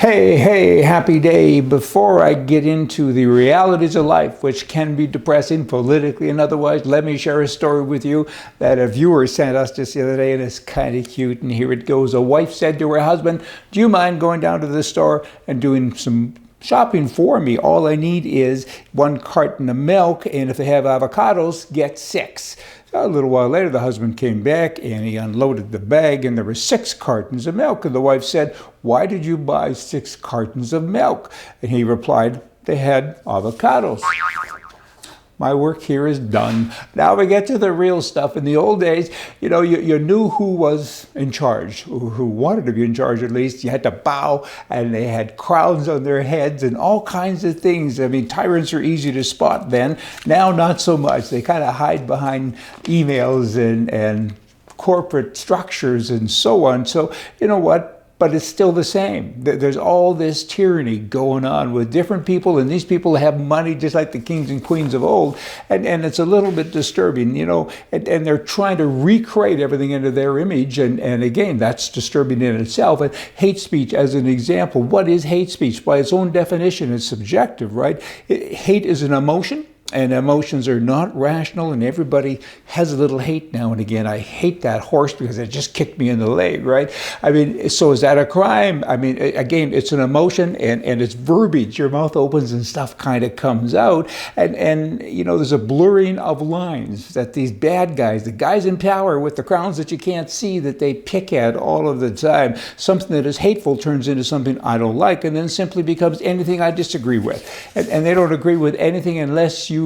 Hey, happy day. Before I get into the realities of life, which can be depressing politically and otherwise, let me share a story with you that a viewer sent us just the other day, and it's kind of cute. And here it goes. A wife said to her husband, "Do you mind going down to the store and doing some shopping for me? All I need is 1 carton of milk, and if they have avocados, get 6. A little while later, the husband came back and he unloaded the bag, and there were 6 cartons of milk. And the wife said, "Why did you buy 6 cartons of milk?" And he replied, "They had avocados." My work here is done. Now we get to the real stuff. In the old days, you knew who was in charge, who wanted to be in charge at least. You had to bow, and they had crowns on their heads and all kinds of things. I mean, tyrants are easy to spot then. Now, not so much. They kind of hide behind emails and corporate structures and so on. So, you know what? But it's still the same. There's all this tyranny going on with different people, and these people have money just like the kings and queens of old, and it's a little bit disturbing, and they're trying to recreate everything into their image, and again, that's disturbing in itself. And hate speech as an example. What is hate speech? By its own definition, it's subjective, right? Hate is an emotion. And emotions are not rational, and everybody has a little hate now and again. I hate that horse because it just kicked me in the leg, right? I mean, so is that a crime? I mean, again, it's an emotion, and it's verbiage. Your mouth opens and stuff kind of comes out. And there's a blurring of lines that these bad guys, the guys in power with the crowns that you can't see, that they pick at all of the time. Something that is hateful turns into something I don't like, and then simply becomes anything I disagree with. And they don't agree with anything unless you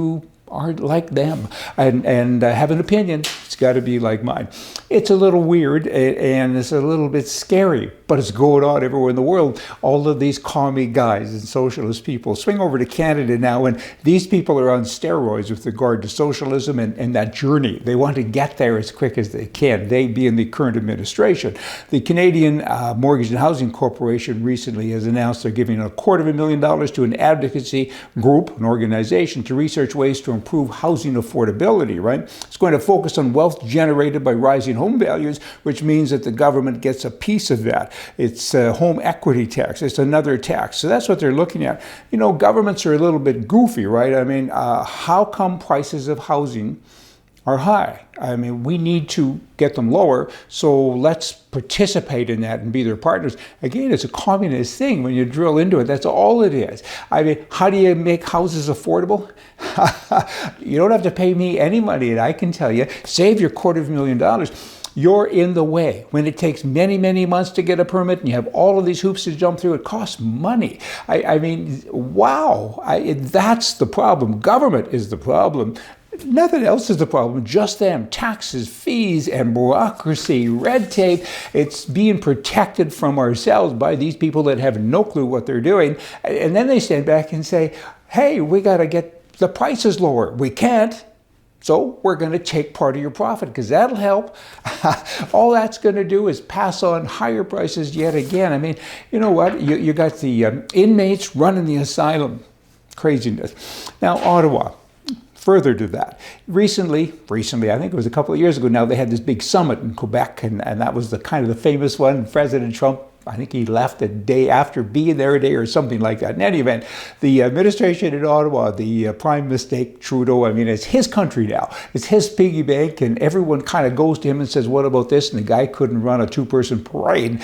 are like them and have an opinion. It's got to be like mine. It's a little weird, and it's a little bit scary, but it's going on everywhere in the world. All of these commie guys and socialist people. Swing over to Canada now, and these people are on steroids with regard to socialism and that journey. They want to get there as quick as they can, they being the current administration. The Canadian Mortgage and Housing Corporation recently has announced they're giving $250,000 to an advocacy group, an organization, to research ways to improve housing affordability, right? It's going to focus on wealth generated by rising home values, which means that the government gets a piece of that. It's home equity tax. It's another tax. So that's what they're looking at. Governments are a little bit goofy, right? I mean, how come prices of housing are high? I mean, we need to get them lower, so let's participate in that and be their partners. Again, it's a communist thing when you drill into it. That's all it is. I mean, how do you make houses affordable? You don't have to pay me any money, and I can tell you, save your $250,000. You're in the way. When it takes many, many months to get a permit and you have all of these hoops to jump through, it costs money. I mean, wow, that's the problem. Government is the problem. Nothing else is the problem, just them. Taxes, fees, and bureaucracy, red tape. It's being protected from ourselves by these people that have no clue what they're doing. And then they stand back and say, hey, we got to get the prices lower. We can't. So we're going to take part of your profit because that'll help. All that's going to do is pass on higher prices yet again. I mean, you know what? You got the inmates running the asylum. Craziness. Now, Ottawa. Further to that, recently, I think it was a couple of years ago now, they had this big summit in Quebec, and that was the kind of the famous one. President Trump, I think he left a day after being there a day or something like that. In any event, the administration in Ottawa, the Prime Minister Trudeau, I mean, it's his country now. It's his piggy bank, and everyone kind of goes to him and says, what about this? And the guy couldn't run a 2-person parade.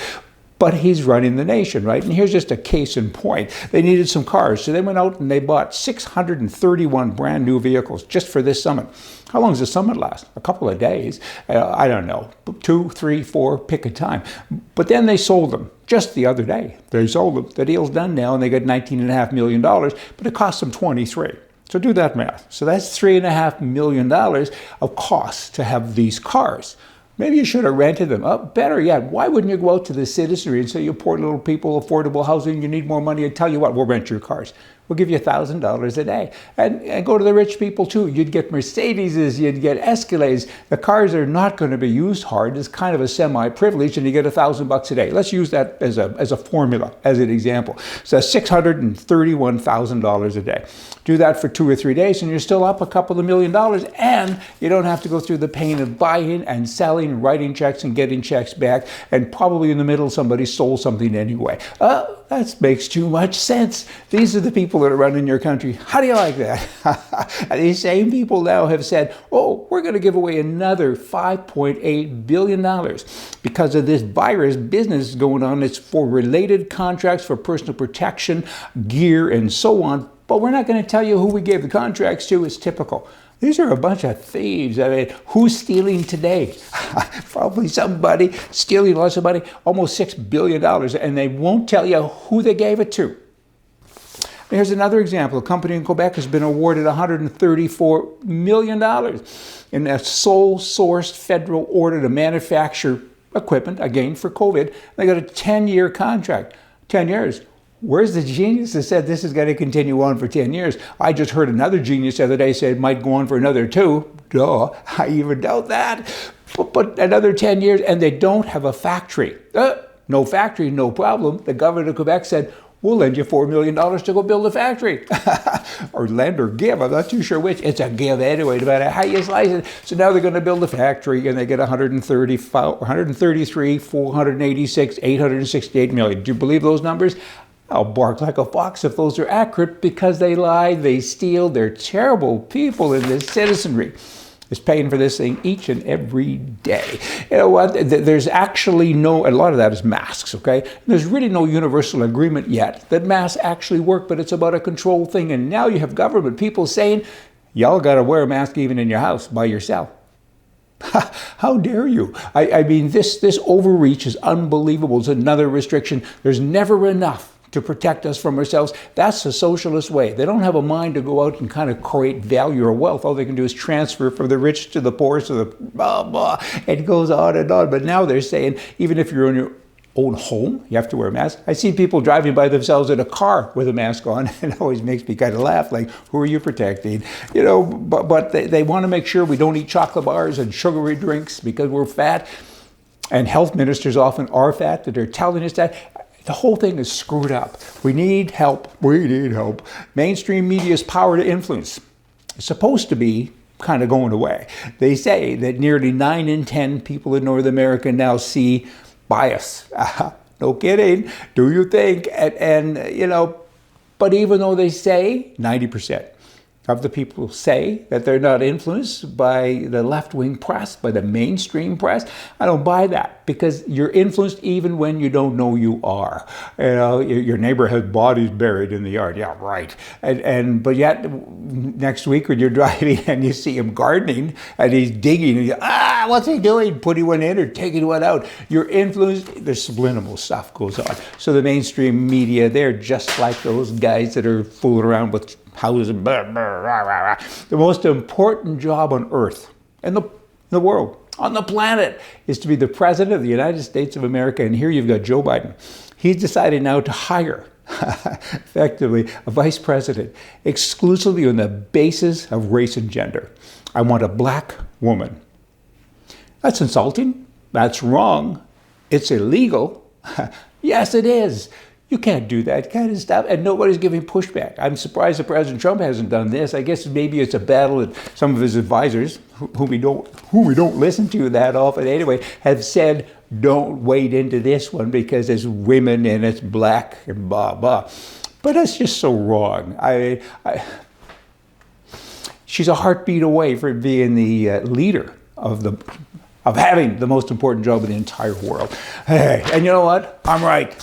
But he's running the nation, right? And here's just a case in point. They needed some cars, so they went out and they bought 631 brand new vehicles just for this summit. How long does the summit last? A couple of days. I don't know, 2, 3, 4, pick a time. But then they sold them just the other day. They sold them. The deal's done now, and they got $19.5 million, but it cost them 23. So do that math. So that's $3.5 million of costs to have these cars. Maybe you should have rented them. Better yet, why wouldn't you go out to the citizenry and say, you poor little people, affordable housing, you need more money, and tell you what, we'll rent your cars. We'll give you $1,000 a day. And go to the rich people too. You'd get Mercedeses, you'd get Escalades. The cars are not going to be used hard. It's kind of a semi-privilege, and you get $1,000 a day. Let's use that as a formula, as an example. So that's $631,000 a day. Do that for 2 or 3 days, and you're still up a couple of $1 million, and you don't have to go through the pain of buying and selling, writing checks and getting checks back, and probably in the middle somebody sold something anyway. that makes too much sense. These are the people that are running your country. How do you like that? And these same people now have said, oh, we're going to give away another $5.8 billion because of this virus business going on. It's for related contracts for personal protection, gear, and so on. But we're not going to tell you who we gave the contracts to. It's typical. These are a bunch of thieves. I mean, who's stealing today? Probably somebody stealing lots of money, almost $6 billion, and they won't tell you who they gave it to. Here's another example. A company in Quebec has been awarded $134 million in a sole-sourced federal order to manufacture equipment, again for COVID. They got a 10-year contract. 10 years. Where's the genius that said this is going to continue on for 10 years? I just heard another genius the other day say it might go on for another 2. Duh, I even doubt that. But another 10 years, and they don't have a factory. No factory, no problem. The government of Quebec said, we'll lend you $4 million to go build a factory. Or lend or give, I'm not too sure which. It's a give anyway, no matter how you slice it. So now they're going to build a factory, and they get 133, 486, 868 million. Do you believe those numbers? I'll bark like a fox if those are accurate, because they lie, they steal, they're terrible people in this citizenry. Is paying for this thing each and every day. You know what? There's actually no, a lot of that is masks, okay? There's really no universal agreement yet that masks actually work, but it's about a control thing. And now you have government people saying, y'all got to wear a mask even in your house by yourself. How dare you? I mean, this overreach is unbelievable. It's another restriction. There's never enough to protect us from ourselves. That's the socialist way. They don't have a mind to go out and kind of create value or wealth. All they can do is transfer from the rich to the poor, to the blah, blah. It goes on and on. But now they're saying, even if you're in your own home, you have to wear a mask. I see people driving by themselves in a car with a mask on. It always makes me kind of laugh, like, who are you protecting? You know, but they want to make sure we don't eat chocolate bars and sugary drinks because we're fat. And health ministers often are fat, that they're telling us that. The whole thing is screwed up. We need help. We need help. Mainstream media's power to influence is supposed to be kind of going away. They say that nearly 9 in 10 people in North America now see bias. No kidding. Do you think? And you know, but even though they say 90% of the people say that they're not influenced by the left-wing press, by the mainstream press, I don't buy that, because you're influenced even when you don't know you are. You know, your neighbor has bodies buried in the yard. Yeah, right. But yet next week when you're driving and you see him gardening and he's digging, and you, what's he doing? Putting one in or taking one out? You're influenced. The subliminal stuff goes on. So the mainstream media, they're just like those guys that are fooling around with houses. Blah, blah, rah, rah, rah. The most important job on earth, in the world, on the planet, is to be the president of the United States of America. And here you've got Joe Biden. He's decided now to hire, effectively, a vice president exclusively on the basis of race and gender. I want a black woman. That's insulting. That's wrong. It's illegal. Yes, it is. You can't do that kind of stuff, and nobody's giving pushback. I'm surprised that President Trump hasn't done this. I guess maybe it's a battle that some of his advisors, who we don't listen to that often anyway, have said, don't wade into this one because it's women and it's black and blah, blah. But that's just so wrong. She's a heartbeat away from being the leader of having the most important job in the entire world. Hey, and you know what? I'm right.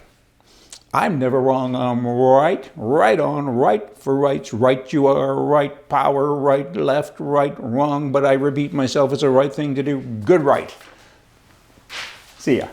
I'm never wrong. I'm right. Right on. Right for rights. Right you are. Right power. Right left. Right wrong. But I repeat myself, it's the right thing to do. Good right. See ya.